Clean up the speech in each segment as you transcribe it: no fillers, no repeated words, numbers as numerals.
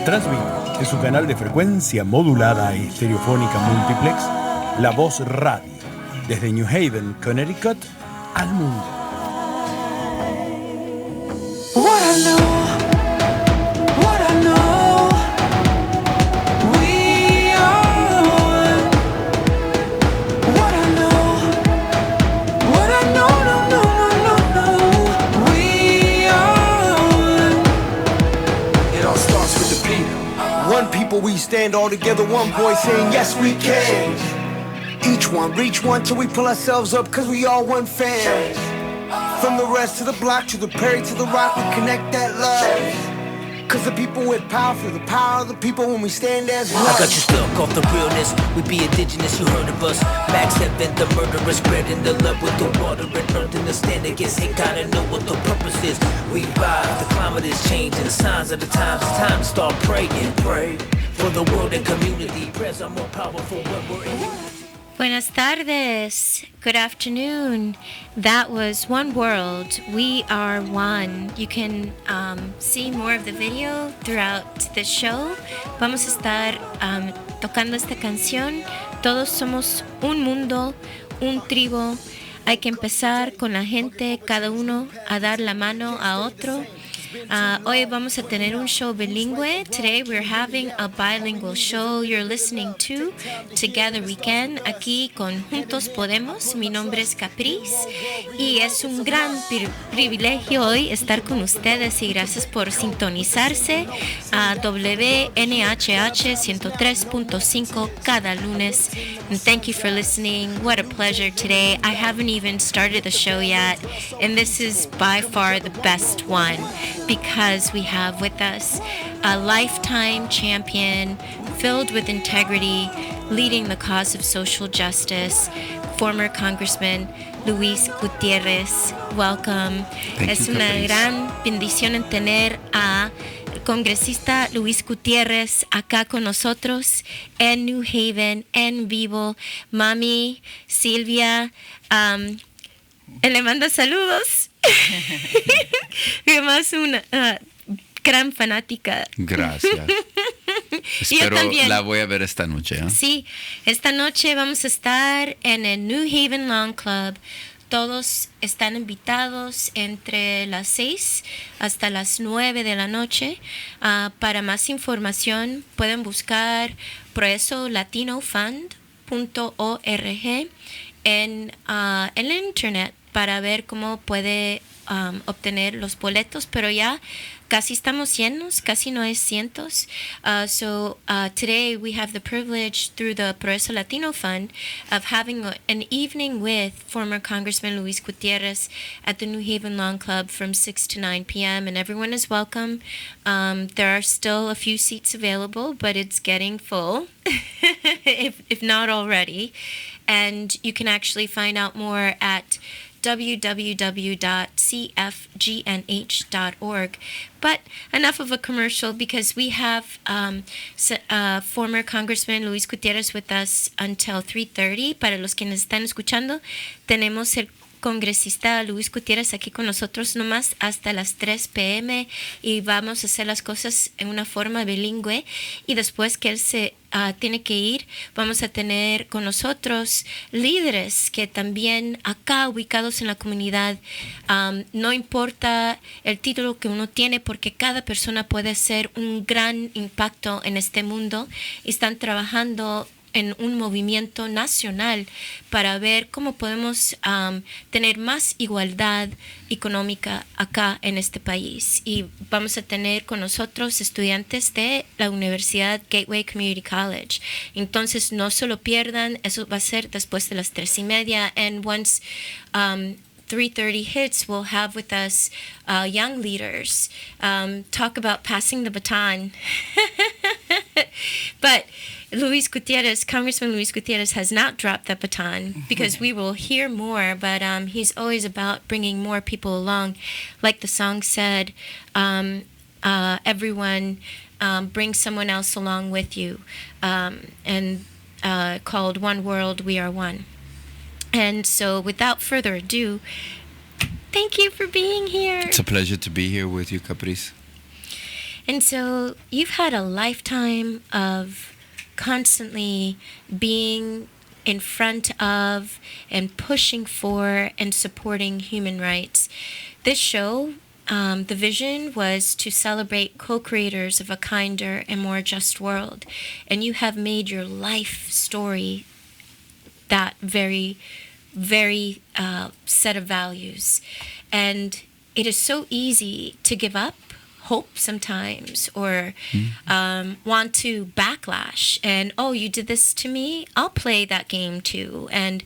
Transmite en su canal de frecuencia modulada y estereofónica multiplex, La Voz Radio, desde New Haven, Connecticut, al mundo. What I know, what I know, we are one. What I know, what I know, no, no, no, no, no, we are one. It all starts with the people. One people we stand all together, one voice saying yes we can. Each one, reach one till we pull ourselves up, cause we all one fam. From the rest to the block, to the Perry, to the rock, we connect that love. Cause the people with power feel the power of the people when we stand as one. I got you stuck off the realness. We be indigenous, you heard of us. Max Heaven, the murderer, spreading the love with the water and earth. And the stand against hate, gotta know what the purpose is. We rise, the climate is changing. Signs of the times, it's time to start praying. Pray for the world and community. Prayers are more powerful when we're in unity. Buenas tardes. Good afternoon. That was One World. We are one. You can see more of the video throughout the show. Vamos a estar tocando esta canción. Todos somos un mundo, un tribu. Hay que empezar con la gente, cada uno a dar la mano a otro. Hoy vamos a tener un show bilingüe. Today we're having a bilingual show. You're listening to Together We Can, aquí con Juntos Podemos. Mi nombre es Caprice y es un gran privilegio hoy estar con ustedes y gracias por sintonizarse a WNHH 103.5 cada lunes. And thank you for listening. What a pleasure today. I haven't even started the show yet, and this is by far the best one, because we have with us a lifetime champion filled with integrity, leading the cause of social justice, former Congressman Luis Gutiérrez. Welcome. Es una gran bendición en tener a Congresista Luis Gutiérrez acá con nosotros en New Haven, en vivo. Mami, Silvia, le manda saludos. Además, una gran fanática. Gracias. Espero la voy a ver esta noche. ¿Eh? Sí, esta noche vamos a estar en el New Haven Lawn Club. Todos están invitados entre las 6 hasta las 9 de la noche. Para más información pueden buscar proeso-latino-fund.org en el internet para ver cómo puede obtener los boletos, pero ya casi estamos llenos, casi no hay cientos. So today we have the privilege through the Progreso Latino Fund of having an evening with former Congressman Luis Gutiérrez at the New Haven Lawn Club from 6 to 9 p.m. and everyone is welcome. There are still a few seats available, but it's getting full, if not already. And you can actually find out more at www.cfgnh.org. But enough of a commercial, because we have former Congressman Luis Gutiérrez with us until 3:30. Para los que nos están escuchando, tenemos el congresista Luis Gutiérrez aquí con nosotros nomás hasta las 3 p.m. y vamos a hacer las cosas en una forma bilingüe, y después que él se tiene que ir, vamos a tener con nosotros líderes que también acá ubicados en la comunidad. No importa el título que uno tiene, porque cada persona puede hacer un gran impacto en este mundo, y están trabajando en un movimiento nacional para ver cómo podemos tener más igualdad económica acá en este país. Y vamos a tener con nosotros estudiantes de la Universidad Gateway Community College. Entonces no se lo pierdan, eso va a ser después de las 3:30. And once 3:30 hits, we'll have with us young leaders talk about passing the baton. But Congressman Luis Gutiérrez has not dropped that baton, because we will hear more, but he's always about bringing more people along. Like the song said, everyone bring someone else along with you, and called One World, We Are One. And so without further ado, thank you for being here. It's a pleasure to be here with you, Caprice. And so you've had a lifetime of constantly being in front of and pushing for and supporting human rights. This show, the vision was to celebrate co-creators of a kinder and more just world. And you have made your life story that very, very set of values. And it is so easy to give up hope sometimes, or want to backlash and, oh, you did this to me, I'll play that game too. And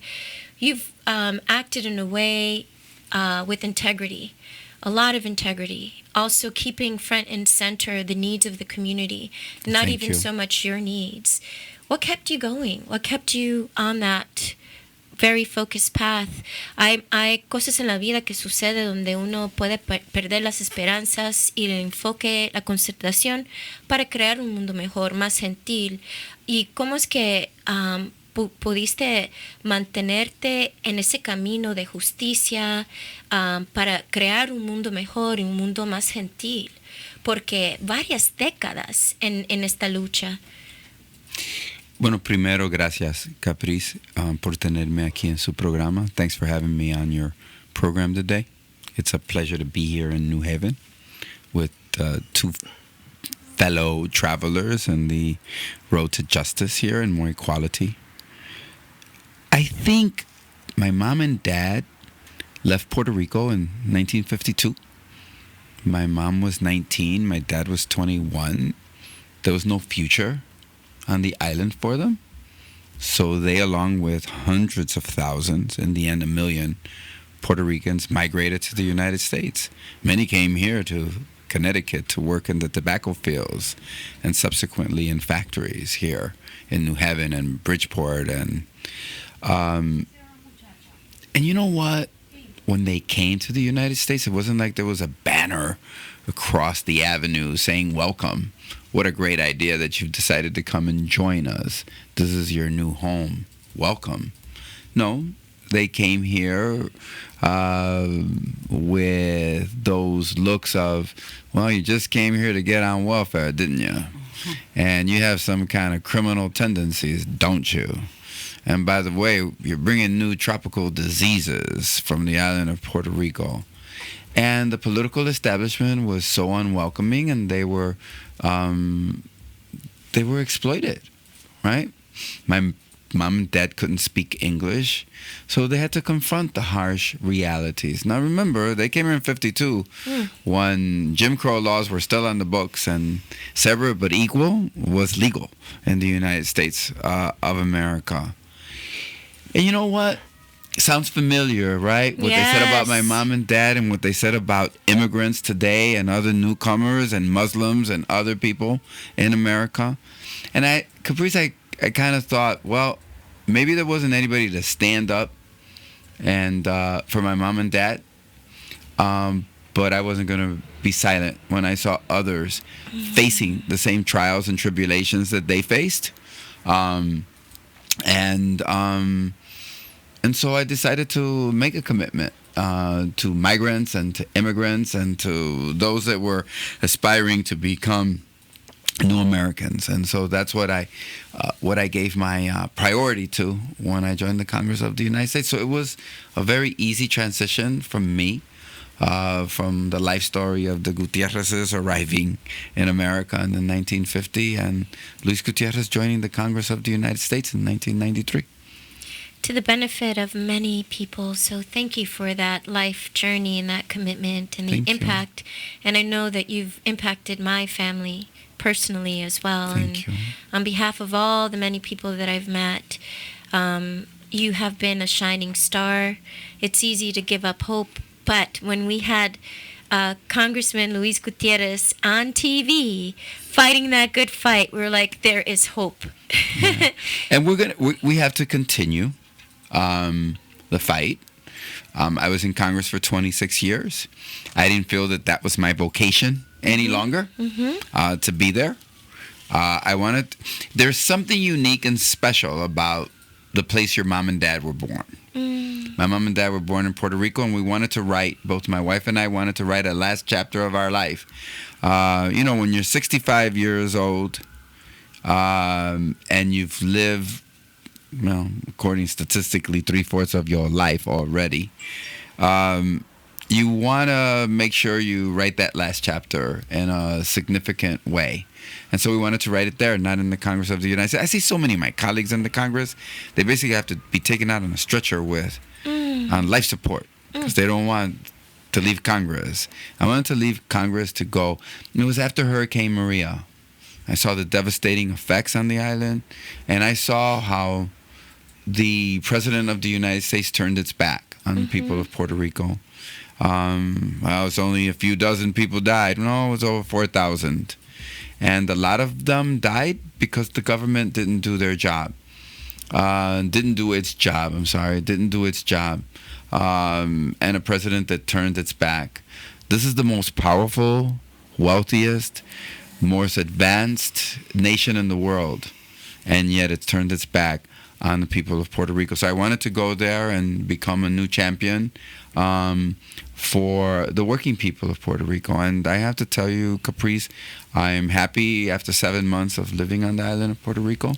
you've acted in a way with integrity, a lot of integrity, also keeping front and center the needs of the community, not Thank even you. so much your needs. What kept you going? What kept you on that very focused path? Hay cosas en la vida que sucede donde uno puede perder las esperanzas y el enfoque, la concentración para crear un mundo mejor, más gentil. ¿Y cómo es que pudiste mantenerte en ese camino de justicia para crear un mundo mejor y un mundo más gentil? Porque varias décadas en esta lucha. Bueno, primero, gracias, Caprice, por tenerme aquí en su programa. Thanks for having me on your program today. It's a pleasure to be here in New Haven with two fellow travelers in the road to justice here and more equality. I think my mom and dad left Puerto Rico in 1952. My mom was 19, my dad was 21. There was no future on the island for them. So they, along with hundreds of thousands, in the end 1 million, Puerto Ricans migrated to the United States. Many came here to Connecticut to work in the tobacco fields and subsequently in factories here in New Haven and Bridgeport. And you know what? When they came to the United States, it wasn't like there was a banner across the avenue saying, welcome. What a great idea that you've decided to come and join us. This is your new home. Welcome. No, they came here with those looks of, well, you just came here to get on welfare, didn't you? And you have some kind of criminal tendencies, don't you? And by the way, you're bringing new tropical diseases from the island of Puerto Rico. And the political establishment was so unwelcoming, and they were exploited, right? My mom and dad couldn't speak English, so they had to confront the harsh realities. Now remember, they came here in 52 when Jim Crow laws were still on the books, and separate but equal was legal in the United States of America. And you know what? It sounds familiar, right? What they said about my mom and dad and what they said about immigrants today and other newcomers and Muslims and other people in America. And Caprice, I kind of thought, well, maybe there wasn't anybody to stand up and for my mom and dad, but I wasn't going to be silent when I saw others facing the same trials and tribulations that they faced. And so I decided to make a commitment to migrants and to immigrants and to those that were aspiring to become new Americans. And so that's what I gave my priority to when I joined the Congress of the United States. So it was a very easy transition from me, from the life story of the Gutiérrez's arriving in America in 1950 and Luis Gutiérrez joining the Congress of the United States in 1993. To the benefit of many people. So thank you for that life journey and that commitment and the impact. And I know that you've impacted my family personally as well. Thank you. On behalf of all the many people that I've met, you have been a shining star. It's easy to give up hope, but when we had Congressman Luis Gutiérrez on TV fighting that good fight, we were like, there is hope. Yeah. And we have to continue the fight. I was in Congress for 26 years. I didn't feel that was my vocation any longer, to be there. There's something unique and special about the place your mom and dad were born. My mom and dad were born in Puerto Rico, and we wanted to write, both my wife and I wanted to write a last chapter of our life. When you're 65 years old and you've lived, according statistically, 3/4 of your life already, you want to make sure you write that last chapter in a significant way. And so we wanted to write it there, not in the Congress of the United States. I see so many of my colleagues in the Congress, they basically have to be taken out on a stretcher on life support because they don't want to leave Congress. I wanted to leave Congress to go. It was after Hurricane Maria. I saw the devastating effects on the island, and I saw how the President of the United States turned its back on the people of Puerto Rico. It was only a few dozen people died. No, it was over 4,000. And a lot of them died because the government didn't do their job. Didn't do its job. And a president that turned its back. This is the most powerful, wealthiest, most advanced nation in the world. And yet it's turned its back on the people of Puerto Rico. So I wanted to go there and become a new champion for the working people of Puerto Rico. And I have to tell you, Caprice, I'm happy after 7 months of living on the island of Puerto Rico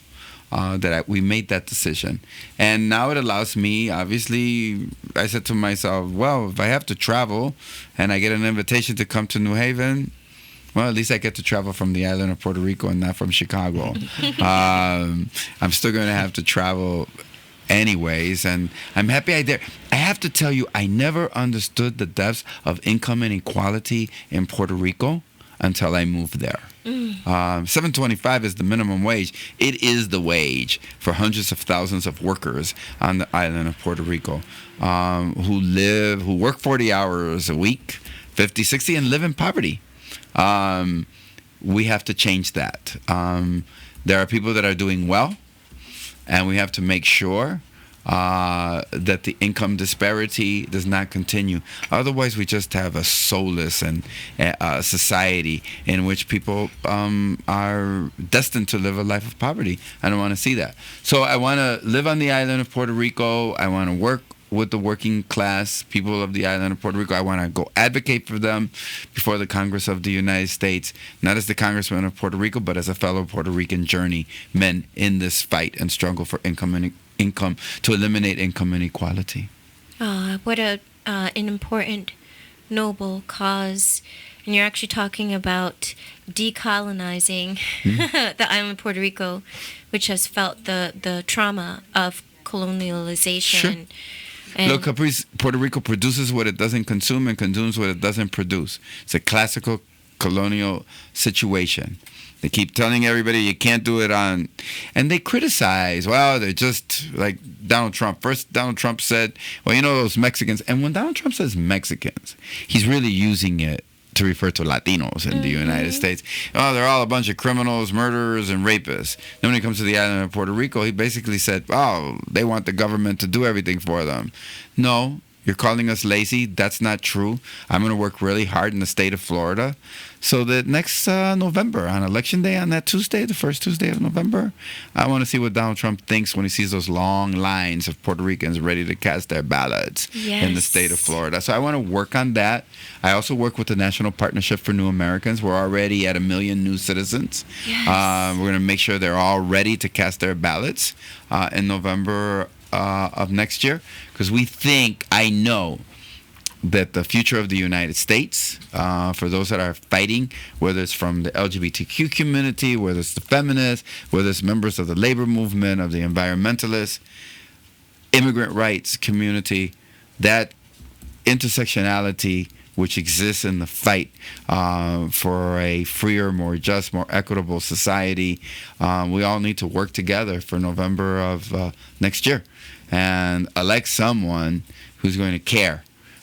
that we made that decision. And now it allows me, obviously, I said to myself, well, if I have to travel and I get an invitation to come to New Haven, well, at least I get to travel from the island of Puerto Rico and not from Chicago. I'm still going to have to travel anyways, and I'm happy I did. I have to tell you, I never understood the depths of income inequality in Puerto Rico until I moved there. $7.25 is the minimum wage. It is the wage for hundreds of thousands of workers on the island of Puerto Rico who work 40 hours a week, 50, 60, and live in poverty. We have to change that. There are people that are doing well, and we have to make sure that the income disparity does not continue. Otherwise, we just have a soulless and society in which people are destined to live a life of poverty. I don't want to see that. So I want to live on the island of Puerto Rico. I want to work with the working class people of the island of Puerto Rico. I want to go advocate for them before the Congress of the United States, not as the Congressman of Puerto Rico, but as a fellow Puerto Rican journeyman in this fight and struggle for income to eliminate income inequality. What an important, noble cause. And you're actually talking about decolonizing the island of Puerto Rico, which has felt the trauma of colonialization. Sure. Look, Caprice, Puerto Rico produces what it doesn't consume and consumes what it doesn't produce. It's a classical colonial situation. They keep telling everybody you can't do it on, and they criticize. Well, they're just like Donald Trump. First, Donald Trump said, well, those Mexicans. And when Donald Trump says Mexicans, he's really using it to refer to Latinos in the United States. Oh, they're all a bunch of criminals, murderers, and rapists. Then when it comes to the island of Puerto Rico, he basically said, oh, they want the government to do everything for them. No, you're calling us lazy. That's not true. I'm going to work really hard in the state of Florida so that next November, on Election Day, on that Tuesday, the first Tuesday of November, I want to see what Donald Trump thinks when he sees those long lines of Puerto Ricans ready to cast their ballots in the state of Florida. So I want to work on that. I also work with the National Partnership for New Americans. We're already at 1 million new citizens. We're going to make sure they're all ready to cast their ballots in November of next year, because I know that the future of the United States, for those that are fighting, whether it's from the LGBTQ community, whether it's the feminists, whether it's members of the labor movement, of the environmentalists, immigrant rights community, that intersectionality which exists in the fight for a freer, more just, more equitable society, we all need to work together for November of next year and elect someone who's going to care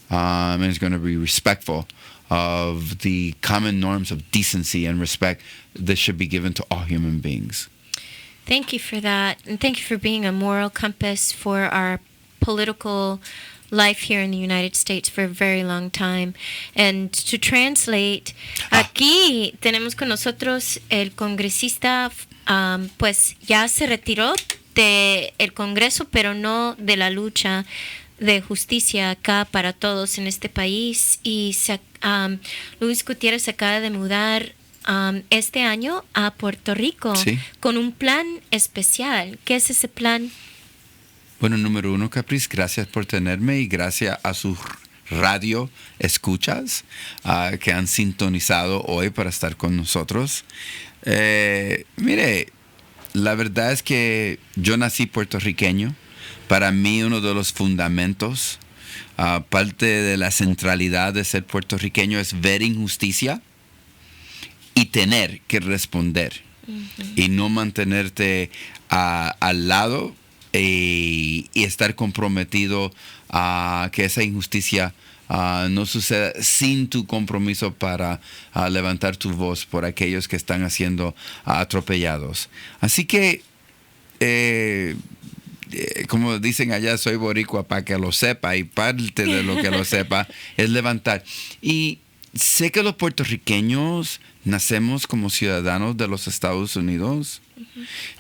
and is going to be respectful of the common norms of decency and respect that should be given to all human beings. Thank you for that. And thank you for being a moral compass for our political life here in the United States for a very long time. And to translate, aquí tenemos con nosotros el congresista, pues ya se retiró del Congreso, pero no de la lucha de justicia acá para todos en este país. Y Luis Gutiérrez se acaba de mudar este año a Puerto Rico Sí. con un plan especial. ¿Qué es ese plan? Bueno, número uno, Caprice, gracias por tenerme y gracias a sus radio escuchas que han sintonizado hoy para estar con nosotros. Mire, la verdad es que yo nací puertorriqueño. Para mí uno de los fundamentos, parte de la centralidad de ser puertorriqueño es ver injusticia y tener que responder. Y no mantenerte al lado y estar comprometido a que esa injusticia no suceda sin tu compromiso para levantar tu voz por aquellos que están siendo atropellados. Así que, como dicen allá, soy boricua para que lo sepa, y parte de lo que lo sepa es levantar. Y sé que los puertorriqueños nacemos como ciudadanos de los Estados Unidos,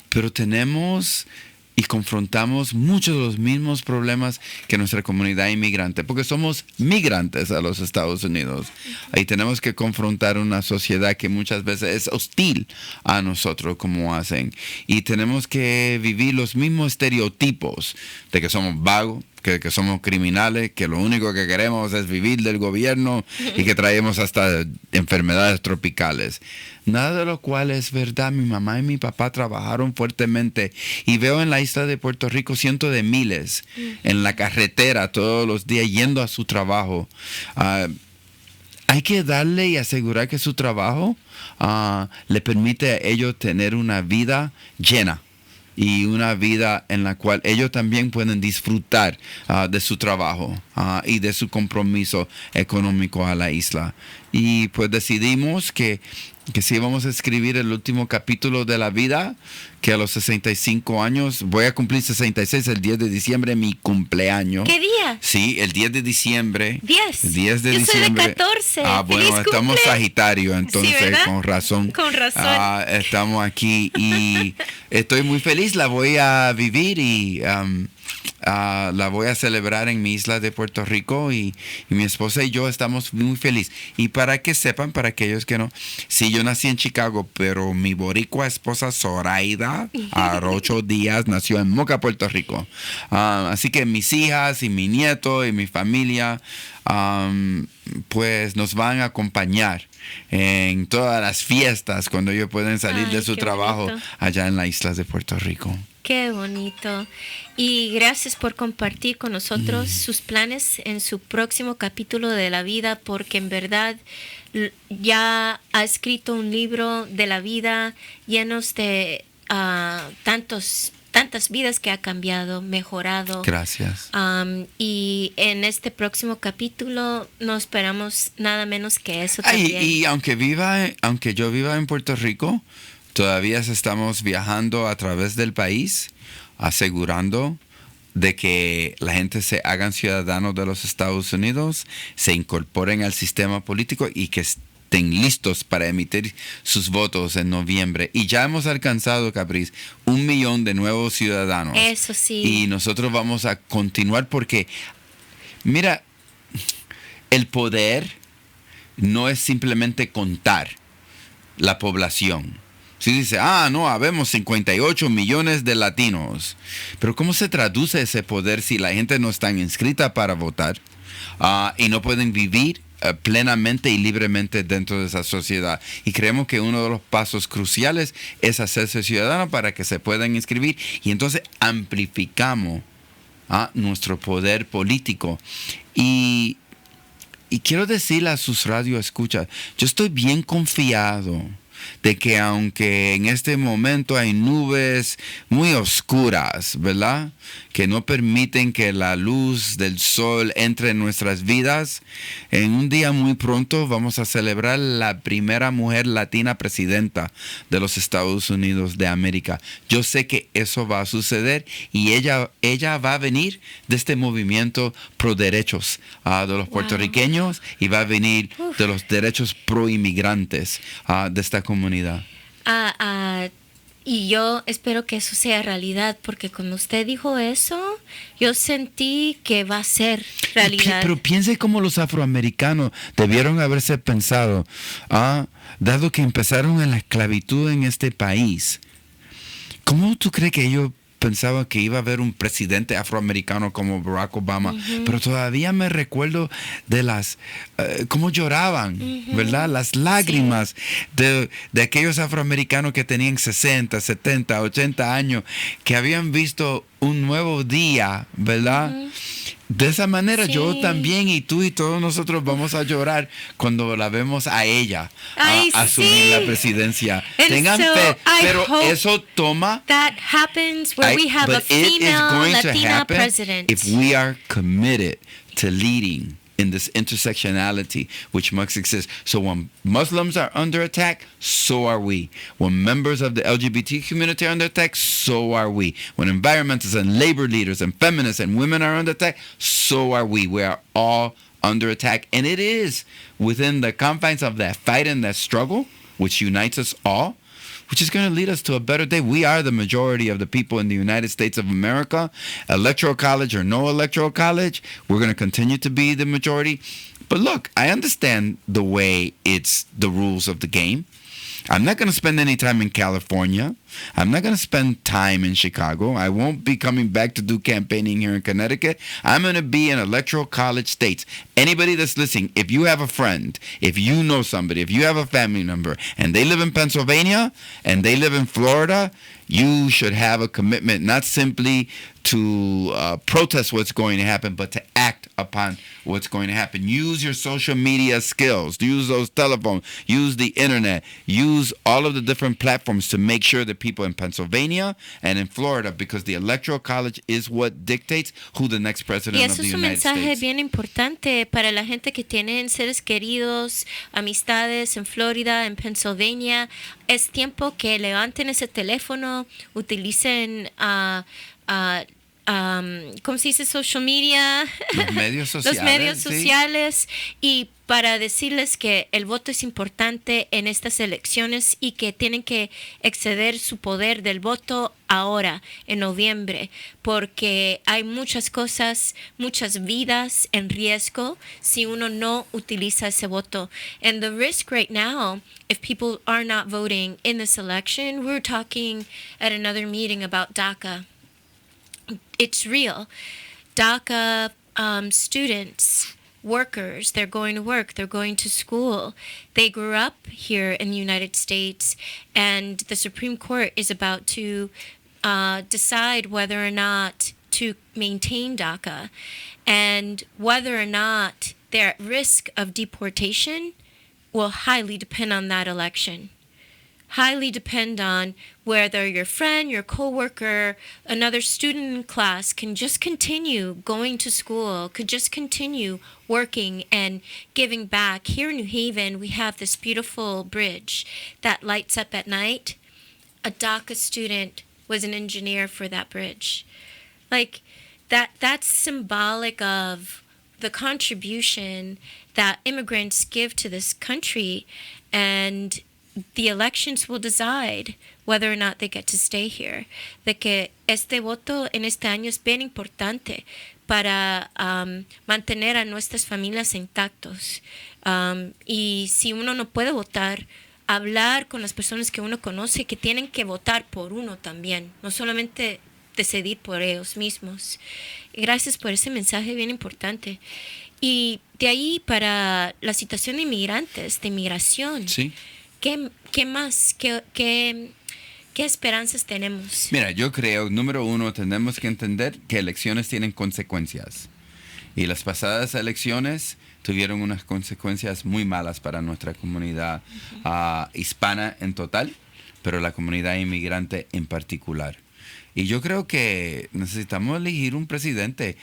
pero tenemos y confrontamos muchos de los mismos problemas que nuestra comunidad inmigrante, porque somos migrantes a los Estados Unidos. Y tenemos que confrontar una sociedad que muchas veces es hostil a nosotros, como hacen. Y tenemos que vivir los mismos estereotipos de que somos vagos, que somos criminales, que lo único que queremos es vivir del gobierno y que traemos hasta enfermedades tropicales. Nada de lo cual es verdad. Mi mamá y mi papá trabajaron fuertemente y veo en la isla de Puerto Rico cientos de miles en la carretera todos los días yendo a su trabajo. Hay que darle y asegurar que su trabajo le permite a ellos tener una vida llena y una vida en la cual ellos también pueden disfrutar de su trabajo y de su compromiso económico a la isla. Y pues decidimos que si vamos a escribir el último capítulo de la vida, que a los 65 años, voy a cumplir 66 el 10 de diciembre, mi cumpleaños. ¿Qué día? Sí, el 10 de diciembre. 10. El 10 de Yo diciembre. soy de 14. Bueno, ¡Feliz estamos cumple! Sagitario, entonces, Sí, ¿verdad? con razón. Con razón. Estamos aquí y estoy muy feliz, la voy a vivir y la voy a celebrar en mi isla de Puerto Rico y mi esposa y yo estamos muy felices. Y para que sepan, para aquellos que no, sí, yo nací en Chicago, pero mi boricua esposa Zoraida Arocho Díaz nació en Moca, Puerto Rico. Así que mis hijas y mi nieto y mi familia pues nos van a acompañar en todas las fiestas cuando ellos pueden salir de su qué trabajo bonito. allá en las islas de Puerto Rico. Qué bonito. Y gracias por compartir con nosotros sus planes en su próximo capítulo de la vida, porque en verdad ya ha escrito un libro de la vida llenos de tantas vidas que ha cambiado, mejorado. Gracias. Y en este próximo capítulo no esperamos nada menos que eso Ay, también. y aunque yo viva en Puerto Rico, todavía estamos viajando a través del país, asegurando de que la gente se hagan ciudadanos de los Estados Unidos, se incorporen al sistema político y que estén listos para emitir sus votos en noviembre. Y ya hemos alcanzado, Caprice, 1 millón de nuevos ciudadanos. Eso sí. Y nosotros vamos a continuar porque, mira, el poder no es simplemente contar la población. Si dice, no, habemos 58 millones de latinos. Pero ¿cómo se traduce ese poder si la gente no está inscrita para votar y no pueden vivir plenamente y libremente dentro de esa sociedad? Y creemos que uno de los pasos cruciales es hacerse ciudadano para que se puedan inscribir y entonces amplificamos nuestro poder político. Y quiero decirle a sus radioescuchas, yo estoy bien confiado de que aunque en este momento hay nubes muy oscuras, ¿verdad?, que no permiten que la luz del sol entre en nuestras vidas, en un día muy pronto vamos a celebrar la primera mujer latina presidenta de los Estados Unidos de América. Yo sé que eso va a suceder y ella va a venir de este movimiento pro derechos de los puertorriqueños y va a venir de los derechos pro inmigrantes de esta comunidad. Y yo espero que eso sea realidad, porque cuando usted dijo eso, yo sentí que va a ser realidad. Pero piense cómo los afroamericanos debieron haberse pensado, dado que empezaron en la esclavitud en este país. ¿Cómo tú crees que ellos pensaban que iba a haber un presidente afroamericano como Barack Obama? Pero todavía me recuerdo de las, cómo lloraban, ¿verdad? Las lágrimas de aquellos afroamericanos que tenían 60, 70, 80 años, que habían visto un nuevo día, ¿verdad? De esa manera yo también y tú y todos nosotros vamos a llorar cuando la vemos a ella asumir la presidencia. Tengan fe, pero eso toma. That happens where we have a female Latina president. If we are committed to leading in this intersectionality which must exist. So when Muslims are under attack, so are we. When members of the LGBT community are under attack, so are we. When environmentalists and labor leaders and feminists and women are under attack, so are we. We are all under attack. And it is within the confines of that fight and that struggle, which unites us all, which is going to lead us to a better day. We are the majority of the people in the United States of America. Electoral college or no electoral college, we're going to continue to be the majority. But look, I understand the way it's the rules of the game. I'm not going to spend any time in California. I'm not going to spend time in Chicago. I won't be coming back to do campaigning here in Connecticut. I'm going to be in electoral college states. Anybody that's listening, if you have a friend, if you know somebody, if you have a family member, and they live in Pennsylvania, and they live in Florida, you should have a commitment, not simply to protest what's going to happen, but to act upon what's going to happen. Use your social media skills. Use those telephones. Use the internet. Use all of the different platforms to make sure that people in Pennsylvania and in Florida, because the Electoral College is what dictates who the next president of the United States. Y eso es un mensaje bien importante para la gente que tienen seres queridos, amistades en Florida, en Pennsylvania. Es tiempo que levanten ese teléfono, utilicen ¿cómo se dice? Social media. Los medios sociales. Los medios sociales. Y para decirles que el voto es importante en estas elecciones y que tienen que exceder su poder del voto ahora, en noviembre, porque hay muchas cosas, muchas vidas en riesgo si uno no utiliza ese voto. And the risk right now, if people are not voting in this election, we were talking at another meeting about DACA. It's real. DACA students, workers, they're going to work, they're going to school. They grew up here in the United States, and the Supreme Court is about to decide whether or not to maintain DACA, and whether or not they're at risk of deportation will highly depend on that election. Highly depend on whether your friend, your coworker, another student in class can just continue going to school, could just continue working and giving back. Here in New Haven, we have this beautiful bridge that lights up at night. A DACA student was an engineer for that bridge. Like, that's symbolic of the contribution that immigrants give to this country, and the elections will decide whether or not they get to stay here. De que este voto en este año es bien importante para mantener a nuestras familias intactos. Y si uno no puede votar, hablar con las personas que uno conoce que tienen que votar por uno también, no solamente decidir por ellos mismos. Y gracias por ese mensaje bien importante. Y de ahí para la situación de inmigrantes, de inmigración. Sí. ¿Qué más? ¿Qué esperanzas tenemos? Mira, yo creo, número uno, tenemos que entender que elecciones tienen consecuencias. Y las pasadas elecciones tuvieron unas consecuencias muy malas para nuestra comunidad hispana en total, pero la comunidad inmigrante en particular. Y yo creo que necesitamos elegir un presidente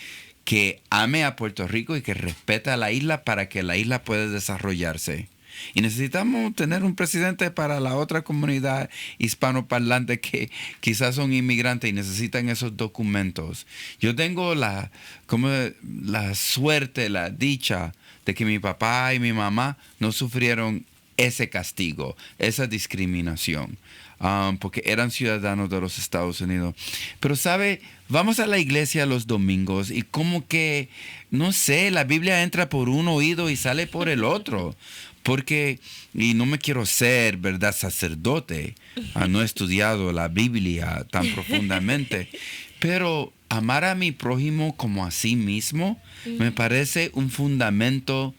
que ame a Puerto Rico y que respete a la isla para que la isla pueda desarrollarse. Y necesitamos tener un presidente para la otra comunidad hispanoparlante que quizás son inmigrantes y necesitan esos documentos. Yo tengo la suerte, la dicha de que mi papá y mi mamá no sufrieron ese castigo, esa discriminación, porque eran ciudadanos de los Estados Unidos. Pero, ¿sabe? Vamos a la iglesia los domingos y como que, no sé, la Biblia entra por un oído y sale por el otro. Porque, y no me quiero ser, ¿verdad?, sacerdote, no he estudiado la Biblia tan profundamente, pero amar a mi prójimo como a sí mismo me parece un fundamento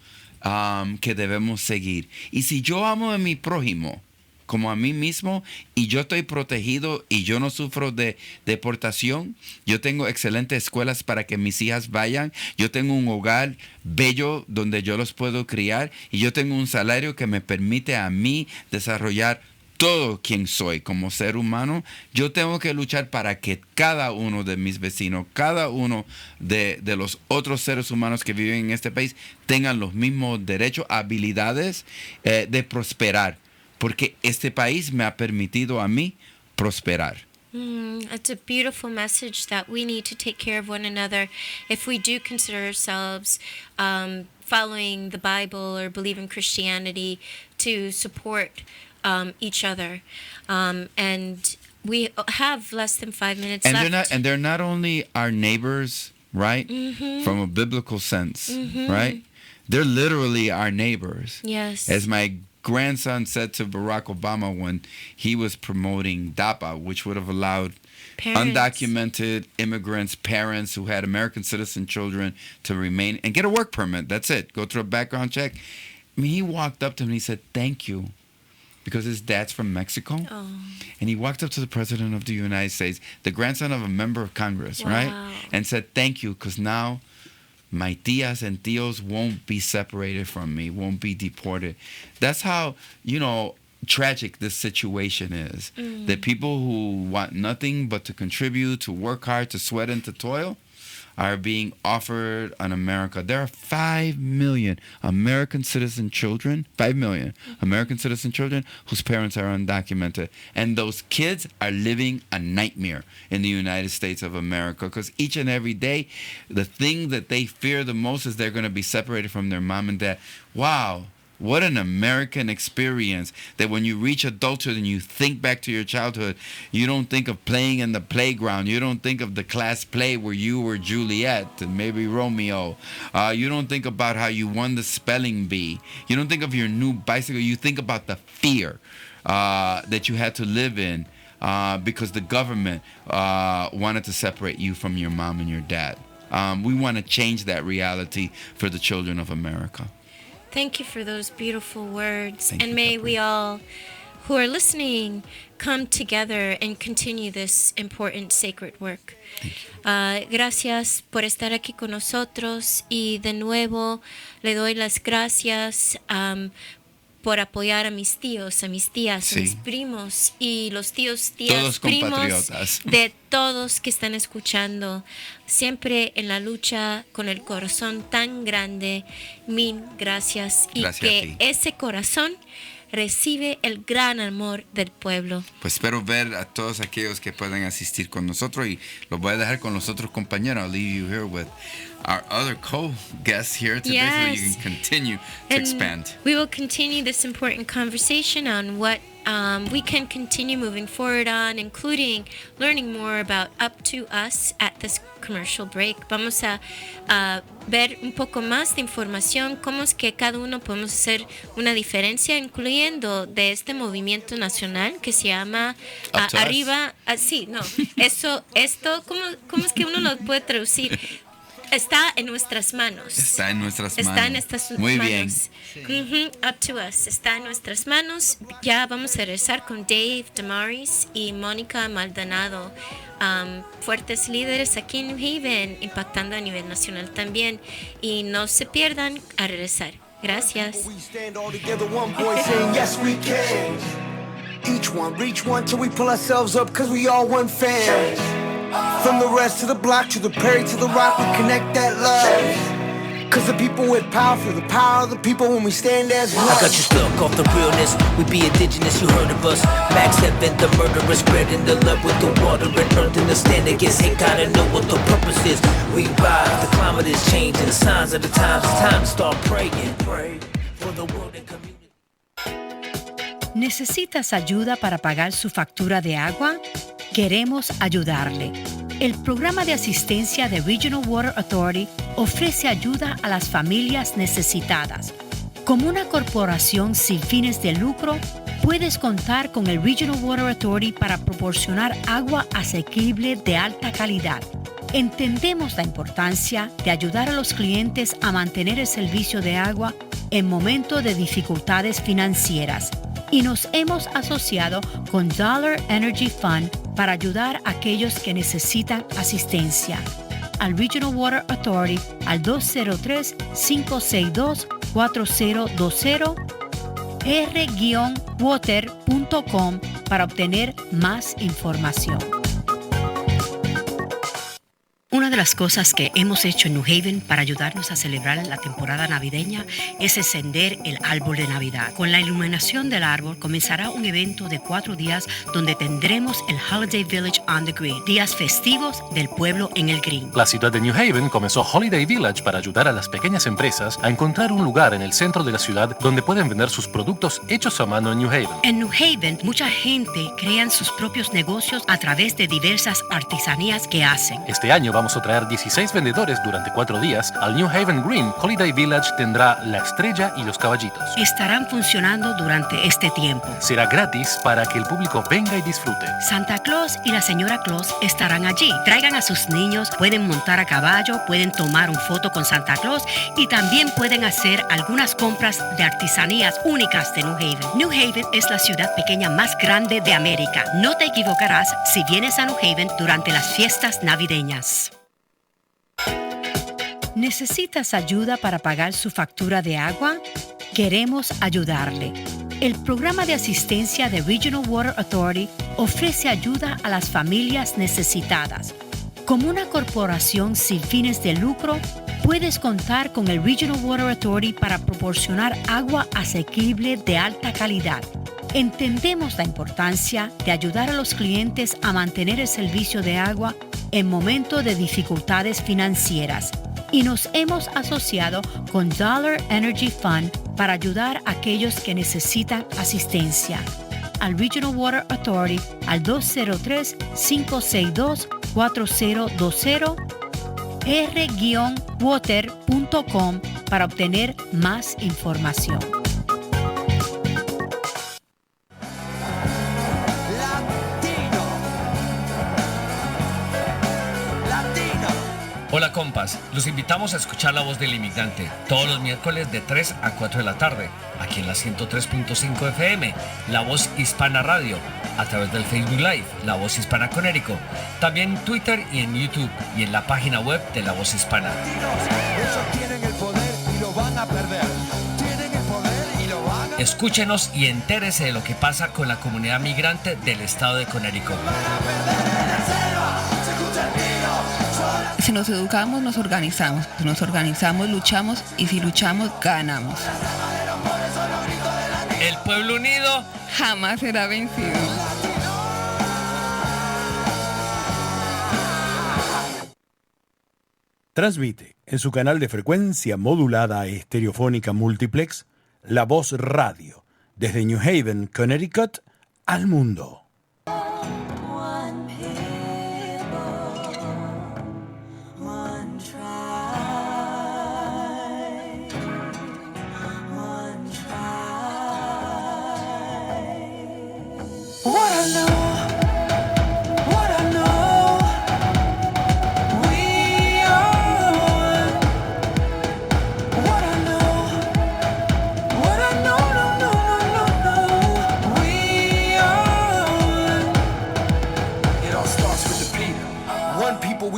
que debemos seguir. Y si yo amo a mi prójimo como a mí mismo y yo estoy protegido y yo no sufro de deportación, yo tengo excelentes escuelas para que mis hijas vayan, yo tengo un hogar bello donde yo los puedo criar y yo tengo un salario que me permite a mí desarrollar todo quien soy como ser humano, yo tengo que luchar para que cada uno de mis vecinos, cada uno de los otros seres humanos que viven en este país tengan los mismos derechos, habilidades de prosperar. Porque este país me ha permitido a mí prosperar. It's a beautiful message that we need to take care of one another if we do consider ourselves following the Bible or believe in Christianity, to support each other. And we have less than 5 minutes left. They're not only our neighbors, right? From a biblical sense, right? They're literally our neighbors. Yes. As my grandson said to Barack Obama when he was promoting DAPA, which would have allowed undocumented immigrants, parents who had American citizen children to remain and get a work permit. That's it. Go through a background check. I mean, he walked up to him and he said, "Thank you," because his dad's from Mexico. Oh. And he walked up to the President of the United States, the grandson of a member of Congress, right? And said, "Thank you, because now my tias and tios won't be separated from me, won't be deported." That's how, tragic this situation is. The people who want nothing but to contribute, to work hard, to sweat and to toil, are being offered an America. There are 5 million American citizen children, 5 million American citizen children whose parents are undocumented. And those kids are living a nightmare in the United States of America, because each and every day, the thing that they fear the most is they're going to be separated from their mom and dad. Wow. What an American experience, that when you reach adulthood and you think back to your childhood, you don't think of playing in the playground. You don't think of the class play where you were Juliet and maybe Romeo. You don't think about how you won the spelling bee. You don't think of your new bicycle. You think about the fear that you had to live in because the government wanted to separate you from your mom and your dad. We want to change that reality for the children of America. Thank you for those beautiful words. Thank and you, may Caprice. we all who are listening come together and continue this important sacred work. Gracias por estar aquí con nosotros, y de nuevo le doy las gracias por apoyar a mis tíos, a mis tías, a mis primos y los tíos, tías, Todos primos compatriotas. de todos que están escuchando, siempre en la lucha con el corazón tan grande. Mil gracias, y Gracias a que ti. ese corazón recibe el gran amor del pueblo. Pues espero ver a todos aquellos que puedan asistir con nosotros, y los voy a dejar con los otros compañeros. I'll leave you here with our other co-guests here today, so that you Yes. can continue to And expand. we will continue this important conversation on what we can continue moving forward on, including learning more about Up to Us at this commercial break. Vamos a ver un poco más de información, cómo es que cada uno podemos hacer una diferencia, incluyendo de este movimiento nacional que se llama Up to Us. Arriba. Esto, ¿cómo es que uno lo puede traducir? Está en nuestras manos. Está en nuestras manos. Está en estas Muy manos. Up to Us. Está en nuestras manos. Ya vamos a regresar con Dave Damaris y Mónica Maldonado. Fuertes líderes aquí en New Haven, impactando a nivel nacional también. Y no se pierdan a regresar. Gracias. We stand all together, one voice saying yes we can. Each one, reach one till we pull ourselves up, cause we all one fam. From the rest to the block, to the Perry, to the rock, we connect that love. Cause the people with power feel the power of the people when we stand as one. I got you stuck off the realness. We be indigenous, you heard of us. Max Heaven, the murderer, spreading the love with the water and earth. And the stand against hate, gotta know what the purpose is. We rise, the climate is changing. Signs of the times, it's time to start praying. Pray for the world and community. ¿Necesitas ayuda para pagar su factura de agua? Queremos ayudarle. El programa de asistencia de Regional Water Authority ofrece ayuda a las familias necesitadas. Como una corporación sin fines de lucro, puedes contar con el Regional Water Authority para proporcionar agua asequible de alta calidad. Entendemos la importancia de ayudar a los clientes a mantener el servicio de agua en momentos de dificultades financieras y nos hemos asociado con Dollar Energy Fund para ayudar a aquellos que necesitan asistencia. Al Regional Water Authority al 203-562-4020 r-water.com para obtener más información. Una de las cosas que hemos hecho en New Haven para ayudarnos a celebrar la temporada navideña es encender el árbol de Navidad. Con la iluminación del árbol comenzará un evento de 4 días donde tendremos el Holiday Village on the Green, días festivos del pueblo en el Green. La ciudad de New Haven comenzó Holiday Village para ayudar a las pequeñas empresas a encontrar un lugar en el centro de la ciudad donde pueden vender sus productos hechos a mano en New Haven. En New Haven, mucha gente crea sus propios negocios a través de diversas artesanías que hacen. Este año vamos a traer 16 vendedores durante 4 días al New Haven Green. Holiday Village tendrá la estrella y los caballitos. Estarán funcionando durante este tiempo. Será gratis para que el público venga y disfrute. Santa Claus y la señora Claus estarán allí. Traigan a sus niños, pueden montar a caballo, pueden tomar una foto con Santa Claus y también pueden hacer algunas compras de artesanías únicas de New Haven. New Haven es la ciudad pequeña más grande de América. No te equivocarás si vienes a New Haven durante las fiestas navideñas. ¿Necesitas ayuda para pagar su factura de agua? Queremos ayudarle. El programa de asistencia de Regional Water Authority ofrece ayuda a las familias necesitadas. Como una corporación sin fines de lucro, puedes contar con el Regional Water Authority para proporcionar agua asequible de alta calidad. Entendemos la importancia de ayudar a los clientes a mantener el servicio de agua en momentos de dificultades financieras y nos hemos asociado con Dollar Energy Fund para ayudar a aquellos que necesitan asistencia. Al Regional Water Authority al 203-562-4020 r-water.com para obtener más información. Hola compas, los invitamos a escuchar La Voz del Inmigrante todos los miércoles de 3 a 4 de la tarde, aquí en la 103.5 FM, La Voz Hispana Radio, a través del Facebook Live, La Voz Hispana Connecticut, también en Twitter y en YouTube y en la página web de La Voz Hispana. Tienen el poder y lo van a perder. Tienen el poder y lo van a... Escúchenos y entérese de lo que pasa con la comunidad migrante del estado de Connecticut. Si nos educamos, nos organizamos. Si nos organizamos, luchamos. Y si luchamos, ganamos. El pueblo unido jamás será vencido. Transmite en su canal de frecuencia modulada estereofónica multiplex La Voz Radio desde New Haven, Connecticut al mundo.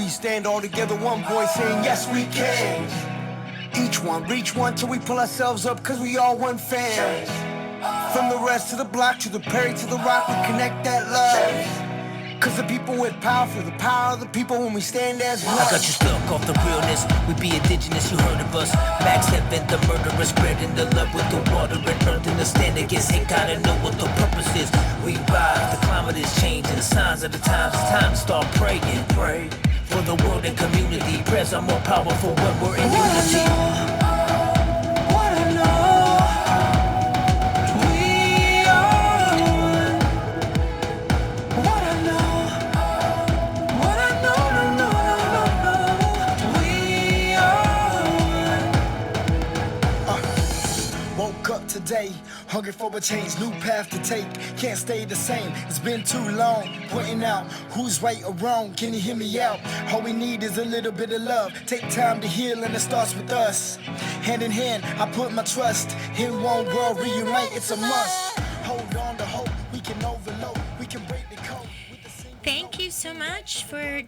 Stand all together, one voice saying yes we can. Each one, reach one till we pull ourselves up, cause we all one fam. From the rest to the block, to the Perry, to the rock, we connect that love. Cause the people with power feel the power of the people when we stand as one. I got you stuck off the realness. We be indigenous, you heard of us. Max Heaven, the murderers, spreading the love with the water and earth. And the stand against hate, gotta know what the purpose is. We rise, the climate is changing, the signs of the times. It's time to start praying. Pray for the world and community. Prayers are more powerful when we're in unity. What I know, we are ready for a change, new path to take. Can't stay the same, it's been too long. Pointing out who's right or wrong, can you hear me out? All we need is a little bit of love. Take time to heal and it starts with us. Hand in hand, I put my trust. In one world, reunite, it's a must. Hold on to hope, we can overload, we can break the code. Thank you so much for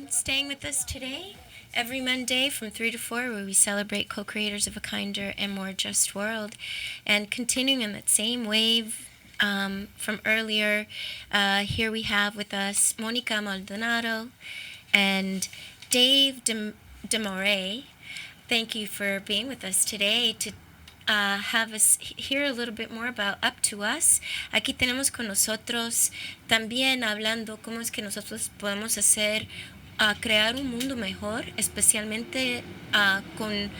staying with us today. Every Monday from 3 to 4, where we celebrate co-creators of a kinder and more just world. And continuing in that same wave from earlier, here we have with us Monica Maldonado and Dave DeMoray. Thank you for being with us today to have us hear a little bit more about Up to Us. Aquí tenemos con nosotros también hablando cómo es que nosotros podemos hacer crear un mundo mejor, especialmente con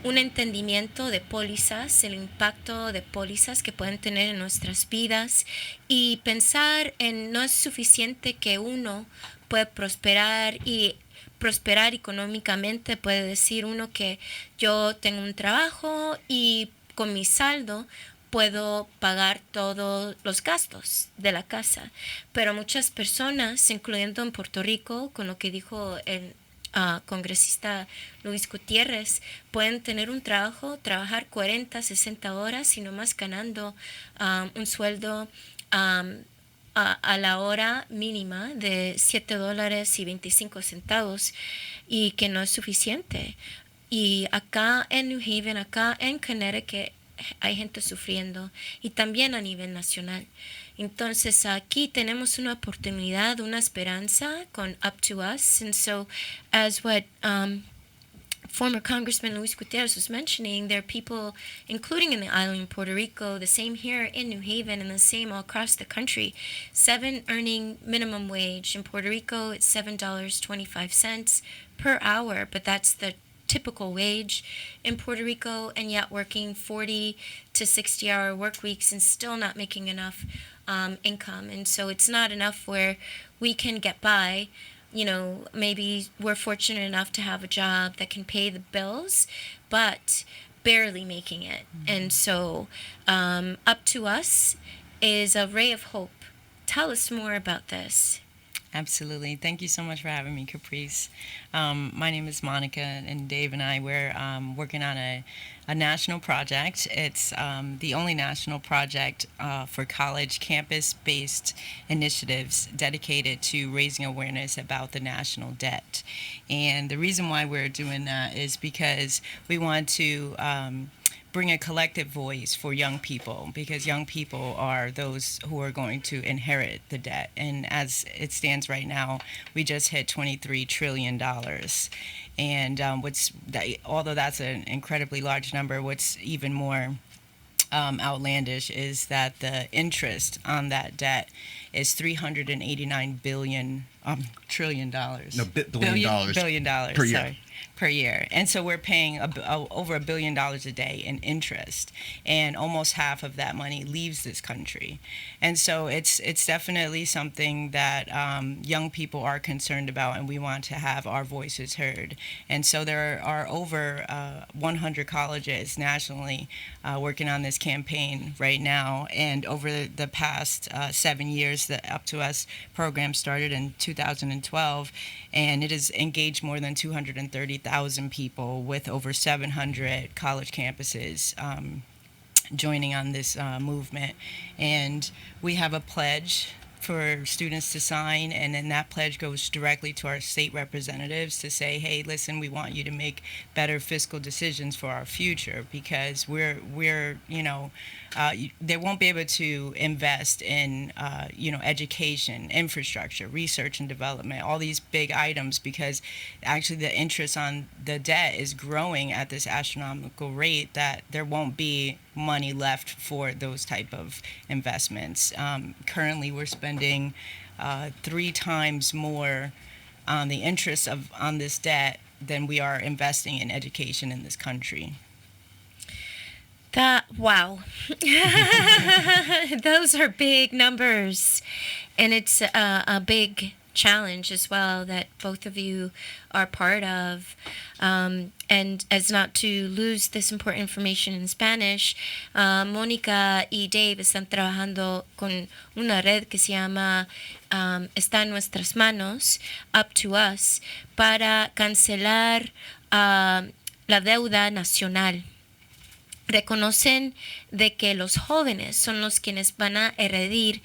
un entendimiento de pólizas, el impacto de pólizas que pueden tener en nuestras vidas, y pensar en no es suficiente que uno puede prosperar económicamente. Puede decir uno que yo tengo un trabajo y con mi saldo puedo pagar todos los gastos de la casa. Pero muchas personas, incluyendo en Puerto Rico, con lo que dijo el congresista Luis Gutiérrez, pueden tener un trabajo, trabajar 40, 60 horas y nomás ganando un sueldo a la hora mínima de $7.25, y que no es suficiente. Y acá en New Haven, acá en Connecticut, hay gente sufriendo, y también a nivel nacional. Entonces aquí tenemos una oportunidad, una esperanza con Up to Us. And so, as what former Congressman Luis Gutiérrez was mentioning, there are people, including in the island of Puerto Rico, the same here in New Haven, and the same all across the country. 7 earning minimum wage. In Puerto Rico, it's $7.25 per hour, but that's the typical wage in Puerto Rico, and yet working 40 to 60-hour work weeks and still not making enough income. And so it's not enough where we can get by. You know, maybe we're fortunate enough to have a job that can pay the bills, but barely making it. And so Up to Us is a ray of hope. Tell us more about this. Absolutely. Thank you so much for having me, Caprice. My name is Monica, and Dave and I, we're working on a national project. It's the only national project for college campus-based initiatives dedicated to raising awareness about the national debt. And the reason why we're doing that is because we want to bring a collective voice for young people, because young people are those who are going to inherit the debt. And as it stands right now, we just hit $23 trillion. And although that's an incredibly large number, what's even more outlandish is that the interest on that debt is $389 trillion dollars. No, billion dollars. Billion dollars per year. Sorry, per year. And so we're paying over $1 billion a day in interest, and almost half of that money leaves this country. And so it's definitely something that young people are concerned about, and we want to have our voices heard. And so there are over 100 colleges nationally working on this campaign right now. And over the past 7 years, the Up to Us program started in 2012, and it has engaged more than 230,000 people with over 700 college campuses joining on this movement. And we have a pledge for students to sign, and then that pledge goes directly to our state representatives to say, hey, listen, we want you to make better fiscal decisions for our future, because we're they won't be able to invest in education, infrastructure, research and development, all these big items, because actually the interest on the debt is growing at this astronomical rate that there won't be money left for those type of investments. Currently, we're spending 3 times more on the interest on this debt than we are investing in education in this country. Wow. Those are big numbers, and it's a big challenge as well that both of you are part of. And as not to lose this important information in Spanish, Mónica y Dave están trabajando con una red que se llama Está en nuestras manos, Up to Us, para cancelar la deuda nacional. Reconocen de que los jóvenes son los quienes van a heredar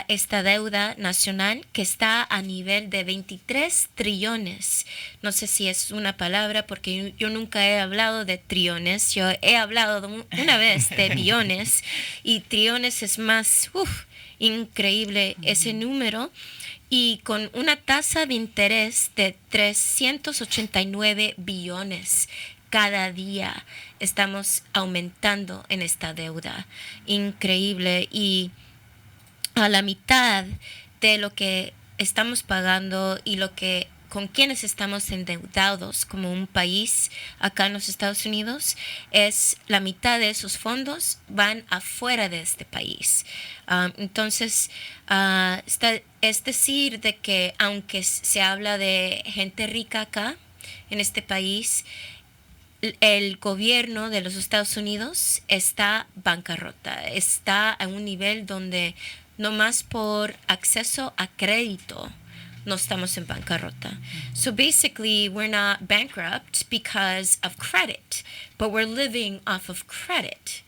esta deuda nacional que está a nivel de 23 trillones. No sé si es una palabra porque yo nunca he hablado de trillones. Yo he hablado una vez de billones y trillones es más increíble ese número. Y con una tasa de interés de 389 billones. Cada día estamos aumentando en esta deuda. Increíble. Y a la mitad de lo que estamos pagando y con quienes estamos endeudados como un país acá en los Estados Unidos, es la mitad de esos fondos van afuera de este país. Entonces, es decir, de que aunque se habla de gente rica acá en este país, el gobierno de los Estados Unidos está bancarrota, está a un nivel donde no más por acceso a crédito no estamos en bancarrota. So basically, we're not bankrupt because of credit, but we're living off of credit,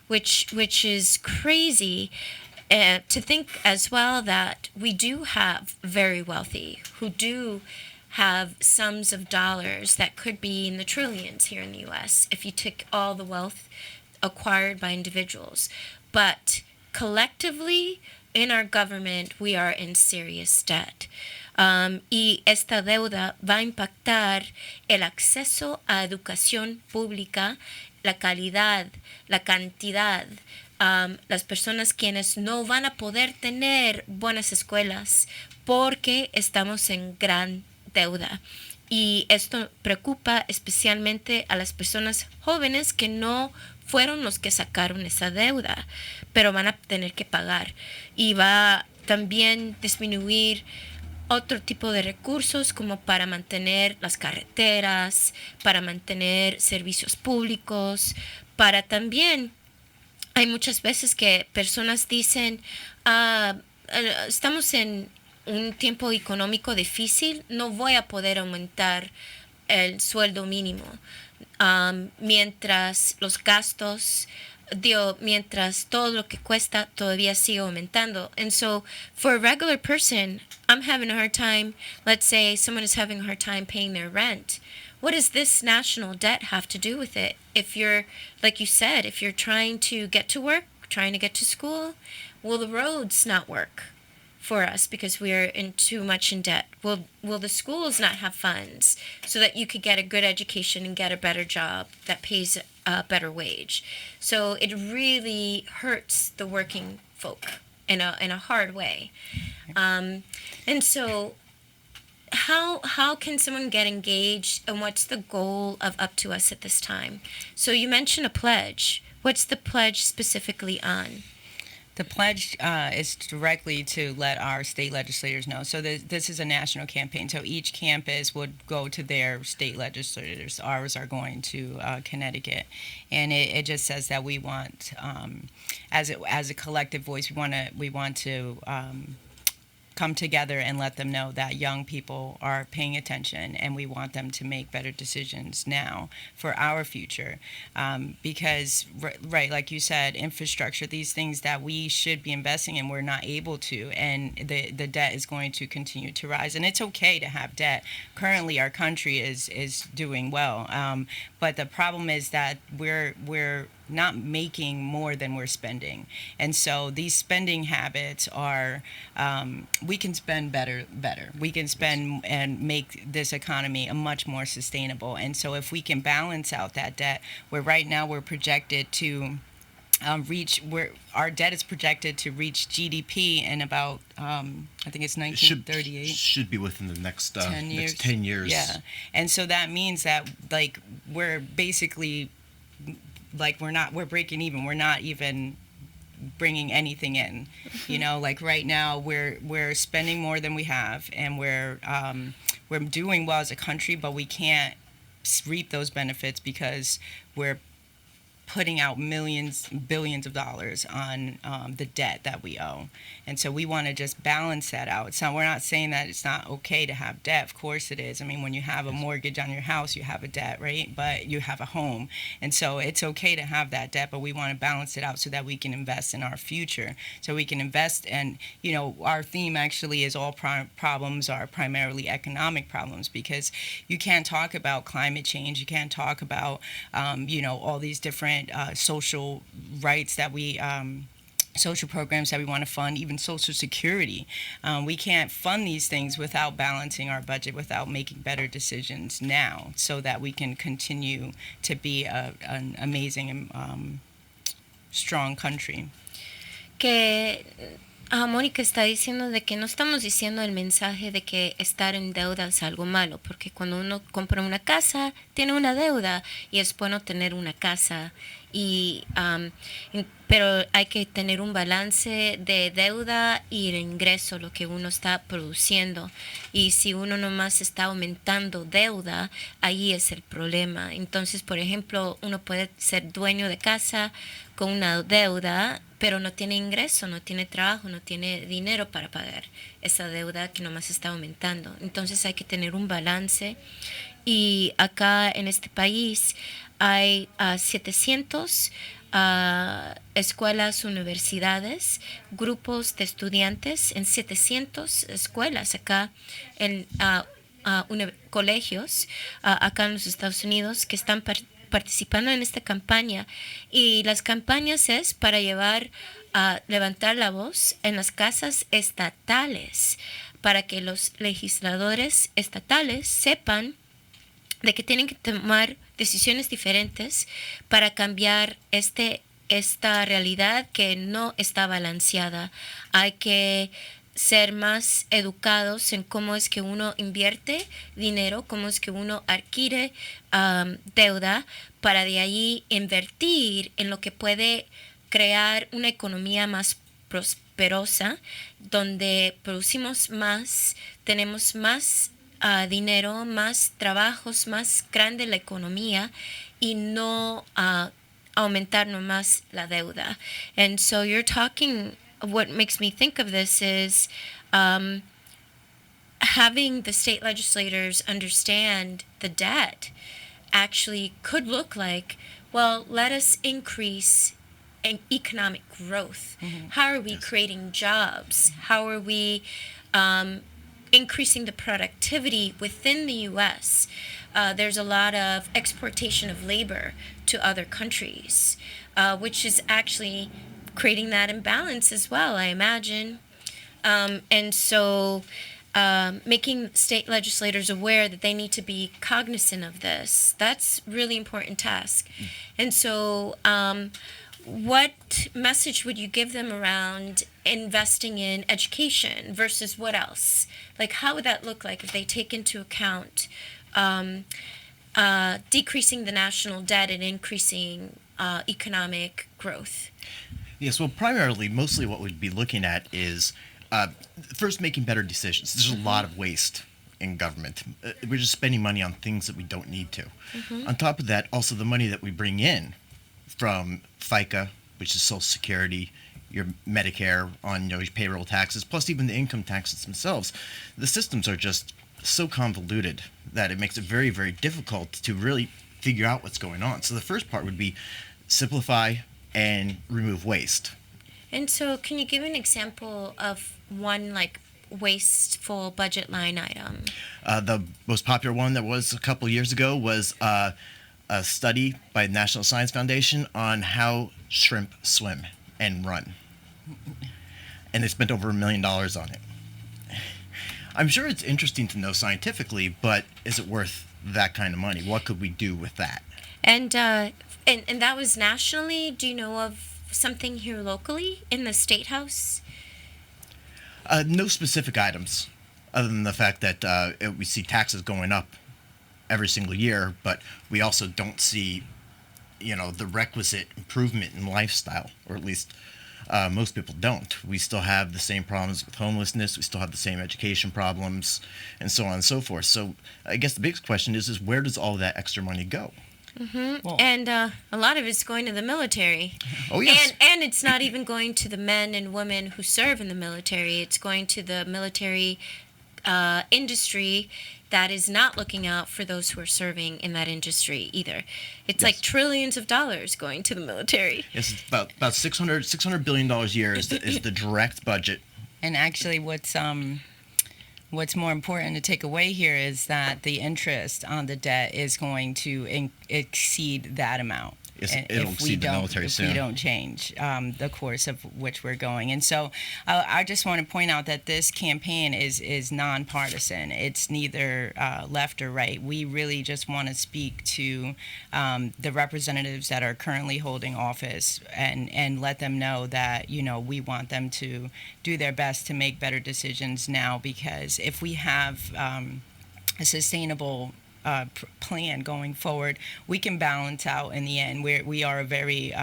which is crazy. To think as well that we do have very wealthy who do have sums of dollars that could be in the trillions here in the U.S. if you took all the wealth acquired by individuals. But collectively, in our government, we are in serious debt. Y esta deuda va a impactar el acceso a educación pública, la calidad, la cantidad. Las personas quienes no van a poder tener buenas escuelas porque estamos en gran deuda. Y esto preocupa especialmente a las personas jóvenes que no fueron los que sacaron esa deuda, pero van a tener que pagar. Y va también disminuir otro tipo de recursos como para mantener las carreteras, para mantener servicios públicos, para también, hay muchas veces que personas dicen, estamos en un tiempo económico difícil, no voy a poder aumentar el sueldo mínimo. Mientras los gastos, mientras todo lo que cuesta todavía sigue aumentando. And so for a regular person, I'm having a hard time, let's say someone is having a hard time paying their rent. What does this national debt have to do with it? If you're, like you said, if you're trying to get to work, trying to get to school, will the roads not work for us because we're in too much in debt? Will the schools not have funds so that you could get a good education and get a better job that pays a better wage? So it really hurts the working folk in a hard way. And so how can someone get engaged, and what's the goal of Up to Us at this time? So you mentioned a pledge. What's the pledge specifically on? The pledge is directly to let our state legislators know. So this is a national campaign. So each campus would go to their state legislators. Ours are going to Connecticut, and it just says that we want, as a collective voice, we want to come together and let them know that young people are paying attention, and we want them to make better decisions now for our future. Because, right, like you said, infrastructure, these things that we should be investing in, we're not able to, and the debt is going to continue to rise. And it's okay to have debt. Currently, our country is doing well, but the problem is that we're not making more than we're spending. And so these spending habits are, we can spend better. We can spend and make this economy a much more sustainable. And so if we can balance out that debt, where right now we're projected to our debt is projected to reach GDP in about, I think it's 1938. Should be within the next 10 years. Next 10 years. Yeah. And so that means that, like, we're basically, like, we're breaking even. We're not even bringing anything in. You know, like right now we're spending more than we have, and we're doing well as a country, but we can't reap those benefits because we're putting out millions, billions of dollars on the debt that we owe. And so we want to just balance that out. So we're not saying that it's not okay to have debt. Of course it is. I mean, when you have a mortgage on your house, you have a debt, right? But you have a home. And so it's okay to have that debt, but we want to balance it out so that we can invest in our future. So we can invest, and, you know, our theme actually is all problems are primarily economic problems, because you can't talk about climate change. You can't talk about, you know, all these different social rights that we social programs that we want to fund, even Social Security. We can't fund these things without balancing our budget, without making better decisions now, so that we can continue to be an amazing and strong country. Que Mónica está diciendo de que no estamos diciendo el mensaje de que estar en deuda es algo malo, porque cuando uno compra una casa, tiene una deuda, y es bueno tener una casa, pero hay que tener un balance de deuda y el ingreso, lo que uno está produciendo. Y si uno nomás está aumentando deuda, ahí es el problema. Entonces, por ejemplo, uno puede ser dueño de casa con una deuda, pero no tiene ingreso, no tiene trabajo, no tiene dinero para pagar esa deuda que nomás está aumentando. Entonces hay que tener un balance. Y acá en este país hay 700 escuelas, universidades, grupos de estudiantes en 700 escuelas acá en colegios acá en los Estados Unidos que están participando en esta campaña. Y las campañas es para levantar la voz en las casas estatales, para que los legisladores estatales sepan de que tienen que tomar decisiones diferentes para cambiar esta realidad que no está balanceada. Hay que ser más educados en cómo es que uno invierte dinero, cómo es que uno adquiere deuda, para de ahí invertir en lo que puede crear una economía más prosperosa, donde producimos más, tenemos más dinero, más trabajos, más grande la economía, y no aumentar nomás la deuda. And so you're talking, what makes me think of this is having the state legislators understand the debt actually could look like, well, let us increase economic growth. Mm-hmm. How are we creating jobs? How are we increasing the productivity within the U.S.? There's a lot of exportation of labor to other countries, which is actually creating that imbalance as well, I imagine. And so making state legislators aware that they need to be cognizant of this, that's really important task. And so what message would you give them around investing in education versus what else? Like, how would that look like if they take into account decreasing the national debt and increasing economic growth? Yes, well, mostly what we'd be looking at is first making better decisions. There's a lot of waste in government. We're just spending money on things that we don't need to. Mm-hmm. On top of that, also the money that we bring in from FICA, which is Social Security, your Medicare, on your payroll taxes, plus even the income taxes themselves. The systems are just so convoluted that it makes it very, very difficult to really figure out what's going on. So the first part would be simplify and remove waste. And so can you give an example of one wasteful budget line item? The most popular one that was a couple years ago was a study by the National Science Foundation on how shrimp swim and run. And they spent over $1 million on it. I'm sure it's interesting to know scientifically, but is it worth that kind of money? What could we do with that? And that was nationally. Do you know of something here locally in the State House? No specific items, other than the fact that we see taxes going up every single year, but we also don't see, the requisite improvement in lifestyle, or at least Most people don't. We still have the same problems with homelessness. We still have the same education problems, and so on and so forth. So I guess the biggest question is where does all that extra money go? Mm-hmm. And a lot of it's going to the military. Oh, yes. And it's not even going to the men and women who serve in the military. It's going to the military industry that is not looking out for those who are serving in that industry either. It's like trillions of dollars going to the military. Yes, it's about $600 billion a year is the direct budget. And actually, what's more important to take away here is that the interest on the debt is going to exceed that amount. It'll exceed the military soon. If we don't change the course of which we're going. And so I just want to point out that this campaign is nonpartisan. It's neither left or right. We really just want to speak to the representatives that are currently holding office and let them know that, you know, we want them to do their best to make better decisions now, because if we have a sustainable plan going forward, we can balance out in the end. We are a very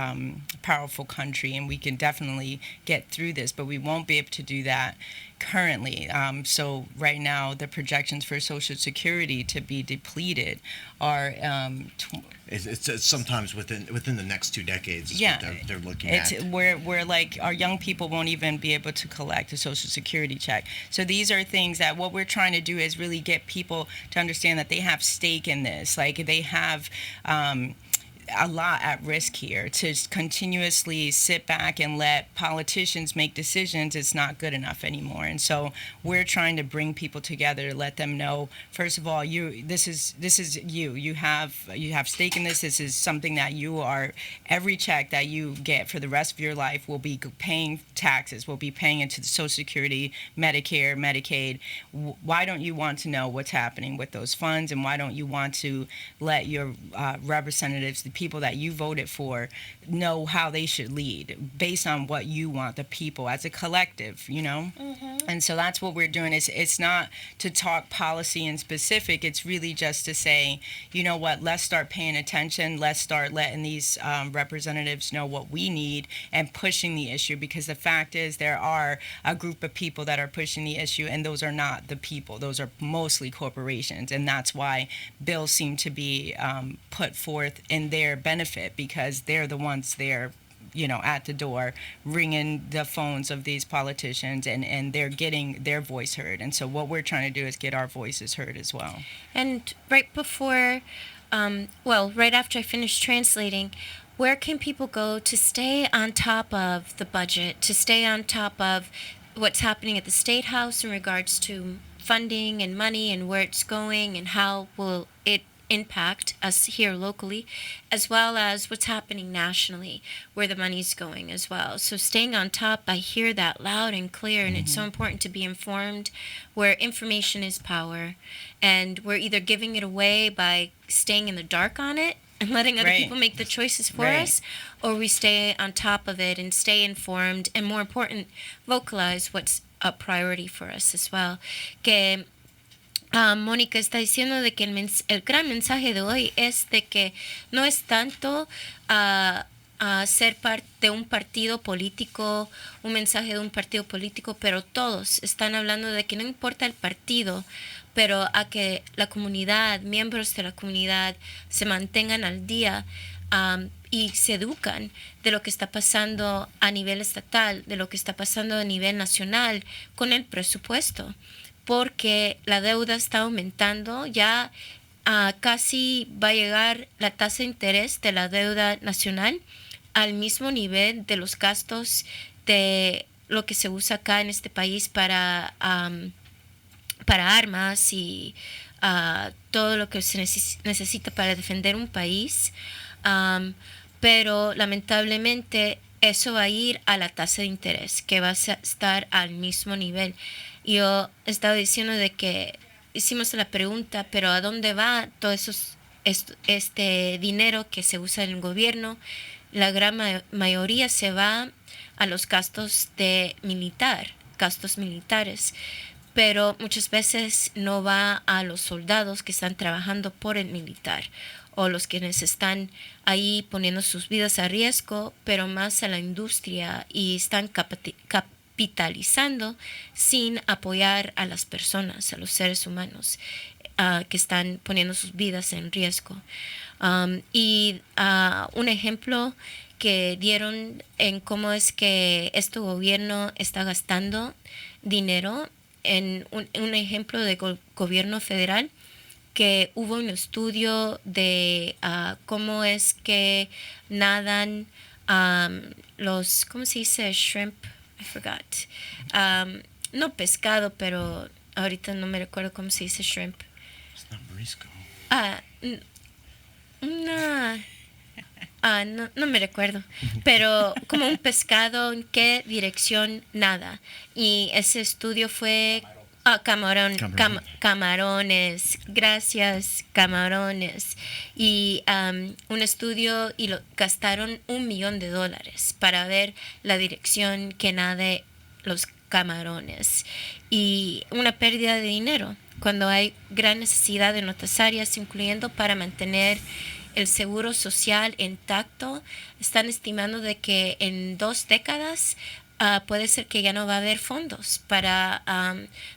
powerful country, and we can definitely get through this, but we won't be able to do that currently. So right now, the projections for Social Security to be depleted are it's sometimes within the next 2 decades is what they're looking at. We're like, our young people won't even be able to collect a Social Security check. So these are things that what we're trying to do is really get people to understand that they have stake in this. Like, they have a lot at risk here. To continuously sit back and let politicians make decisions, it's not good enough anymore. And so we're trying to bring people together, let them know, first of all, this is you have stake in this. This is something that you are, every check that you get for the rest of your life will be paying taxes, will be paying into the Social Security, Medicare, Medicaid. Why don't you want to know what's happening with those funds, and why don't you want to let your representatives, the people that you voted for, know how they should lead based on what you want, the people as a collective, you know? Mm-hmm. And so that's what we're doing. It's not to talk policy in specific. It's really just to say, you know what, let's start paying attention. Let's start letting these representatives know what we need and pushing the issue, because the fact is there are a group of people that are pushing the issue, and those are not the people. Those are mostly corporations, and that's why bills seem to be put forth in their benefit, because they're the ones there, you know, at the door ringing the phones of these politicians, and they're getting their voice heard. And so what we're trying to do is get our voices heard as well. And right before, right after I finished translating, where can people go to stay on top of the budget, to stay on top of what's happening at the State House in regards to funding and money and where it's going and how will it impact us here locally, as well as what's happening nationally, where the money's going as well. So staying on top, I hear that loud and clear, and it's so important to be informed, where information is power, and we're either giving it away by staying in the dark on it and letting other people make the choices for us, or we stay on top of it and stay informed, and more important, vocalize what's a priority for us as well. Que Mónica está diciendo de que el gran mensaje de hoy es de que no es tanto ser parte de un partido político, un mensaje de un partido político, pero todos están hablando de que no importa el partido, pero a que la comunidad, miembros de la comunidad, se mantengan al día y se educan de lo que está pasando a nivel estatal, de lo que está pasando a nivel nacional con el presupuesto, porque la deuda está aumentando. Ya casi va a llegar la tasa de interés de la deuda nacional al mismo nivel de los gastos de lo que se usa acá en este país para armas y todo lo que se necesita para defender un país. Pero lamentablemente eso va a ir a la tasa de interés, que va a estar al mismo nivel. Yo estaba diciendo de que hicimos la pregunta, pero ¿a dónde va todo este dinero que se usa en el gobierno? La gran mayoría se va a los gastos gastos militares, pero muchas veces no va a los soldados que están trabajando por el militar o los quienes están ahí poniendo sus vidas a riesgo, pero más a la industria y están capitalizando sin apoyar a las personas, a los seres humanos que están poniendo sus vidas en riesgo. Un ejemplo que dieron en cómo es que este gobierno está gastando dinero, en un ejemplo de gobierno federal, que hubo un estudio de cómo es que nadan los, ¿cómo se dice? Shrimp, I forgot. No pescado, pero ahorita no me recuerdo cómo se dice shrimp. It's not brisco. No me recuerdo, pero como un pescado, ¿en qué dirección nada? Y ese estudio fue camarones, gracias, camarones. Y un estudio, y gastaron $1 millón para ver la dirección que nade los camarones. Y una pérdida de dinero cuando hay gran necesidad en otras áreas, incluyendo para mantener el seguro social intacto. Están estimando de que en 2 décadas puede ser que ya no va a haber fondos para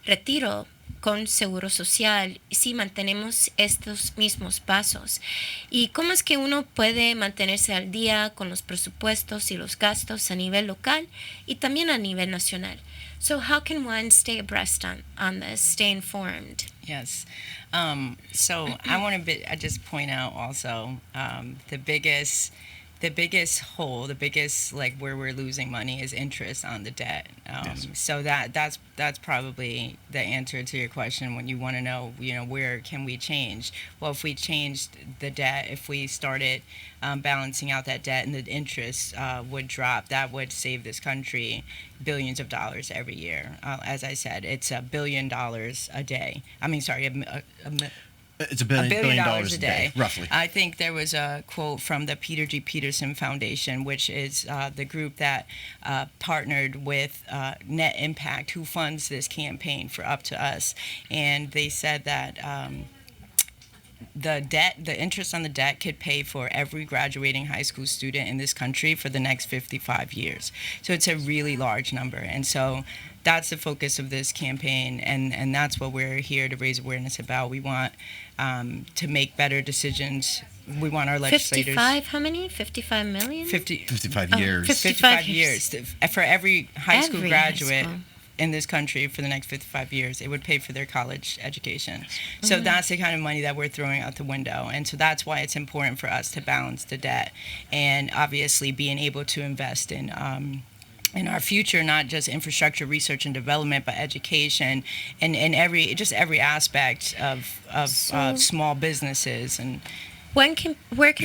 retiro con seguro social si mantenemos estos mismos pasos. ¿Y cómo es que uno puede mantenerse al día con los presupuestos y los gastos a nivel local y también a nivel nacional? So how can one stay abreast on this, stay informed? Yes. So I want to just point out also the biggest hole, the biggest like where we're losing money is interest on the debt. Yes. So that's probably the answer to your question when you want to know, where can we change? Well, if we changed the debt, if we started balancing out that debt and the interest would drop, that would save this country billions of dollars every year. As I said, it's $1 billion a day. I mean, sorry, It's $1 billion a day, roughly. I think there was a quote from the Peter G. Peterson Foundation, which is the group that partnered with Net Impact, who funds this campaign for Up to Us. And they said that the interest on the debt could pay for every graduating high school student in this country for the next 55 years. So it's a really large number. And so that's the focus of this campaign, and that's what we're here to raise awareness about. We want to make better decisions. We want our legislators... 55, how many? 55 million? 55 years. 55 years. For every high school graduate in this country for the next 55 years, it would pay for their college education. So that's the kind of money that we're throwing out the window. And so that's why it's important for us to balance the debt and obviously being able to invest in our future, not just infrastructure, research and development, but education and every aspect of small businesses. And where can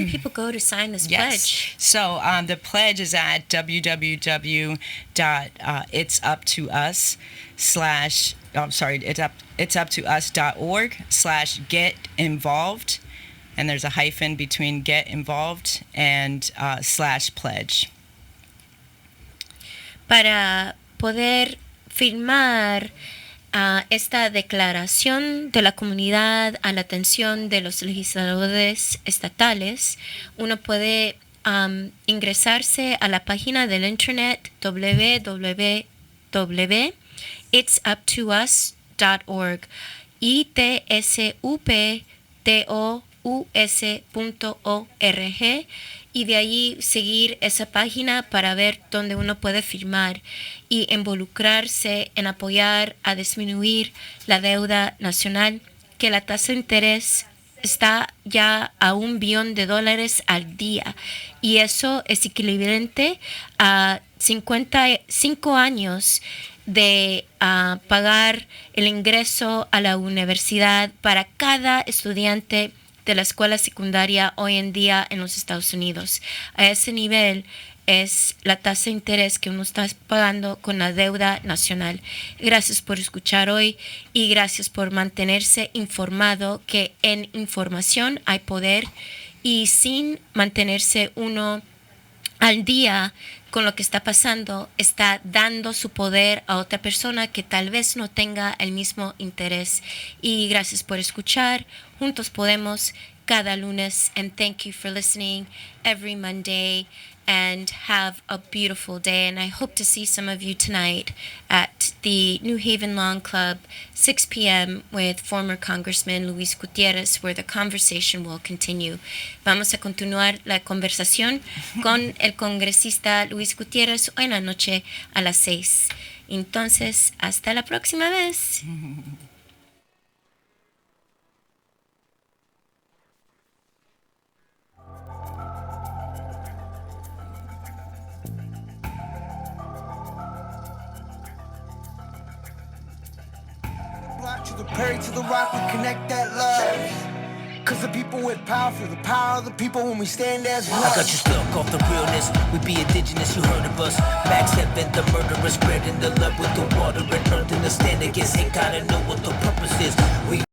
people go to sign this pledge? So the pledge is at itsuptous.org/get-involved, and there's a hyphen between get involved and /pledge. Para poder firmar esta declaración de la comunidad a la atención de los legisladores estatales, uno puede ingresarse a la página del internet www.itsuptous.org, itsuptous.org, y de allí seguir esa página para ver dónde uno puede firmar y involucrarse en apoyar a disminuir la deuda nacional, que la tasa de interés está ya a $1 billón al día, y eso es equivalente a 55 años de pagar el ingreso a la universidad para cada estudiante de la escuela secundaria hoy en día en los Estados Unidos. A ese nivel es la tasa de interés que uno está pagando con la deuda nacional. Gracias por escuchar hoy y gracias por mantenerse informado, que en información hay poder, y sin mantenerse uno al día con lo que está pasando, está dando su poder a otra persona que tal vez no tenga el mismo interés. Y gracias por escuchar. Juntos podemos, cada lunes. And thank you for listening every Monday. And have a beautiful day. And I hope to see some of you tonight at the New Haven Lawn Club, 6 p.m. with former Congressman Luis Gutiérrez, where the conversation will continue. Vamos a continuar la conversación con el congresista Luis Gutiérrez hoy en la noche a las 6. Entonces, hasta la próxima vez. To the Perry, to the rock, we connect that love. Cause the people with power feel the power of the people when we stand as one. I got you stuck off the realness. We be indigenous, you heard of us. Max Heaven, the murderer, spreading the love with the water and earth and the stand against hate. Gotta know what the purpose is. We